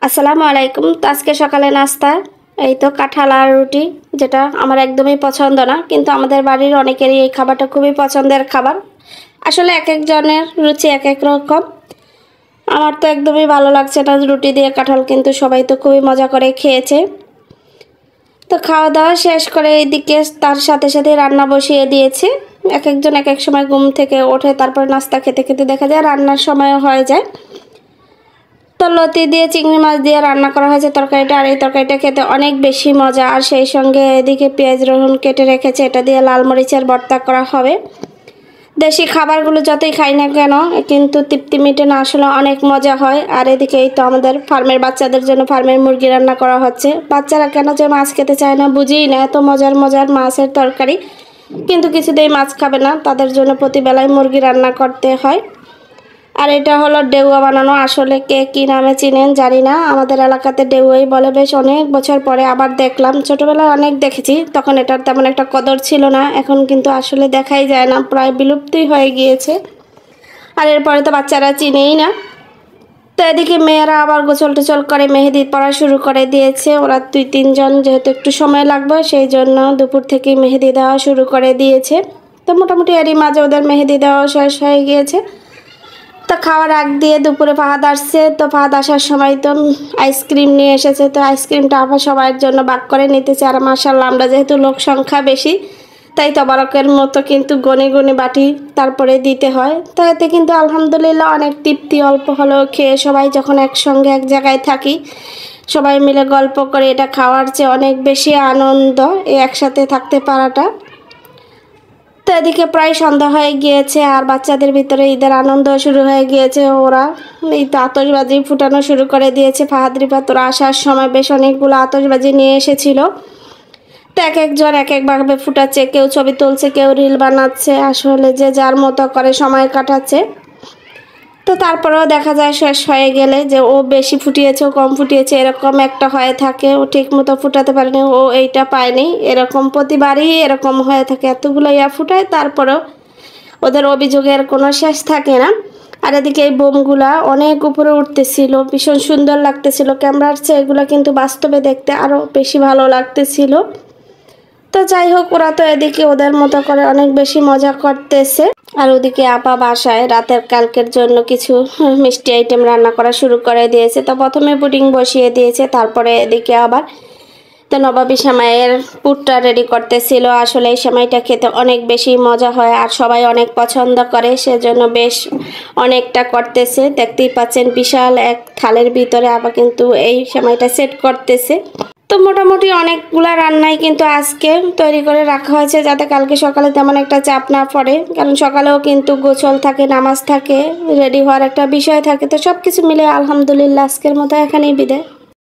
আসসালামু আলাইকুম। তো আজকে সকালে নাস্তা এই তো কাঁঠাল আর রুটি, যেটা আমার একদমই পছন্দ না, কিন্তু আমাদের বাড়ির অনেকেরই এই খাবারটা খুবই পছন্দের খাবার। আসলে এক একজনের রুচি এক এক রকম। আমার তো একদমই ভালো লাগছে না রুটি দিয়ে কাঁঠাল, কিন্তু সবাই তো খুবই মজা করে খেয়েছে। তো খাওয়া দাওয়া শেষ করে এইদিকে তার সাথে সাথে রান্না বসিয়ে দিয়েছি। এক একজন এক এক সময় ঘুম থেকে ওঠে, তারপর নাস্তা খেতে খেতে দেখা যায় রান্নার সময়ও হয়ে যায়। তো লতি দিয়ে চিংড়ি মাছ দিয়ে রান্না করা হয়েছে তরকারিটা, আর এই তরকারিটা খেতে অনেক বেশি মজা। আর সেই সঙ্গে এদিকে পেঁয়াজ রসুন কেটে রেখেছে, এটা দিয়ে লাল মরিচের ভর্তা করা হবে। দেশি খাবারগুলো যতই খাই না কেন কিন্তু তৃপ্তি মিটে না, আসলে অনেক মজা হয়। আর এদিকে এই তো আমাদের ফার্মের বাচ্চাদের জন্য ফার্মের মুরগি রান্না করা হচ্ছে। বাচ্চারা কেন যে মাছ খেতে চায় না বুঝিই না, এত মজার মজার মাছের তরকারি, কিন্তু কিছুতেই মাছ খাবে না। তাদের জন্য প্রতিবেলায় মুরগি রান্না করতে হয়। আর এটা হলো ডেউয়া বানানো, আসলে কে কী নামে চিনেন জানি না, আমাদের এলাকাতে ডেউয়াই বলে। বেশ অনেক বছর পরে আবার দেখলাম, ছোটোবেলায় অনেক দেখেছি, তখন এটার তেমন একটা কদর ছিল না, এখন কিন্তু আসলে দেখাই যায় না, প্রায় বিলুপ্তি হয়ে গিয়েছে। আর এরপরে তো বাচ্চারা চিনেই না। তো এদিকে মেয়েরা আবার গোসল টোসল করে মেহেদি পড়া শুরু করে দিয়েছে। ওরা 2-3 জন, যেহেতু একটু সময় লাগবে সেই জন্য দুপুর থেকেই মেহেদি দেওয়া শুরু করে দিয়েছে। তো মোটামুটি এরই মাঝে ওদের মেহেদি দেওয়া শেষ হয়ে গিয়েছে। তো খাওয়ার আগ দিয়ে দুপুরে ফাহাদ আসছে, তো ফাহাদ আসার সময় তো আইসক্রিম নিয়ে এসেছে। তো আইসক্রিমটা আবার সবার জন্য ভাগ করে নিতেছে। আর মাশাআল্লাহ আমরা যেহেতু লোক সংখ্যা বেশি, তাই তবারকের মতো কিন্তু গনে গনে বাটি তারপরে দিতে হয়। তো এতে কিন্তু আলহামদুলিল্লাহ অনেক তৃপ্তি, অল্প হলেও খেয়ে সবাই যখন একসঙ্গে এক জায়গায় থাকি, সবাই মিলে গল্প করে, এটা খাওয়ার চেয়ে অনেক বেশি আনন্দ এই একসাথে থাকতে পারাটা। তো এদিকে প্রায় সন্ধ্যা হয়ে গিয়েছে, আর বাচ্চাদের ভিতরে ঈদের আনন্দ শুরু হয়ে গিয়েছে। ওরা এই তো আতশবাজি ফুটানো শুরু করে দিয়েছে। ফাহাদ রিফাত ওরা আসার সময় বেশ অনেকগুলো আতশবাজি নিয়ে এসেছিল। তো এক একজন এক একভাবে ফুটাচ্ছে, কেউ ছবি তুলছে, কেউ রিল বানাচ্ছে, আসলে যে যার মতো করে সময় কাটাচ্ছে। তো তারপরেও দেখা যায় শেষ হয়ে গেলে যে ও বেশি ফুটিয়েছে, ও কম ফুটিয়েছে, এরকম একটা হয়ে থাকে। ও ঠিক মতো ফুটাতে পারেনি, ও এইটা পায়নি, এরকম প্রতিবারই এরকম হয়ে থাকে। এতগুলো ফুটায়, তারপরেও ওদের অভিযোগের কোনো শেষ থাকে না। আর এদিকে এই বোমগুলা অনেক উপরে উঠতেছিল, ভীষণ সুন্দর লাগতেছিল ক্যামেরার চেয়ে, এগুলো কিন্তু বাস্তবে দেখতে আরও বেশি ভালো লাগতেছিল। তো যাই হোক, ওরা তো এদিকে ওদের মতো করে অনেক বেশি মজা করতেছে। আর ওদিকে আপা বাসায় রাতের কালকের জন্য কিছু মিষ্টি আইটেম রান্না করা শুরু করে দিয়েছে। তো প্রথমে পুডিং বসিয়ে দিয়েছে, তারপরে এদিকে আবার তো নবাবী সেমাইয়ের পুরটা রেডি করতেছিল। আসলে এই সেমাইটা খেতে অনেক বেশি মজা হয় আর সবাই অনেক পছন্দ করে, সেজন্য বেশ অনেকটা করতেছে। দেখতেই পাচ্ছেন বিশাল এক থালের ভিতরে আবার কিন্তু এই সেমাইটা সেট করতেছে। তো মোটামুটি অনেকগুলা রান্নাই কিন্তু আজকে তৈরি করে রাখা হয়েছে, যাতে কালকে সকালে তেমন একটা চাপ না পড়ে, কারণ সকালেও কিন্তু গোসল থাকে, নামাজ থাকে, রেডি হওয়ার একটা বিষয় থাকে। তো সব কিছু মিলে আলহামদুলিল্লাহ আজকের মতো এখানেই বিদায়।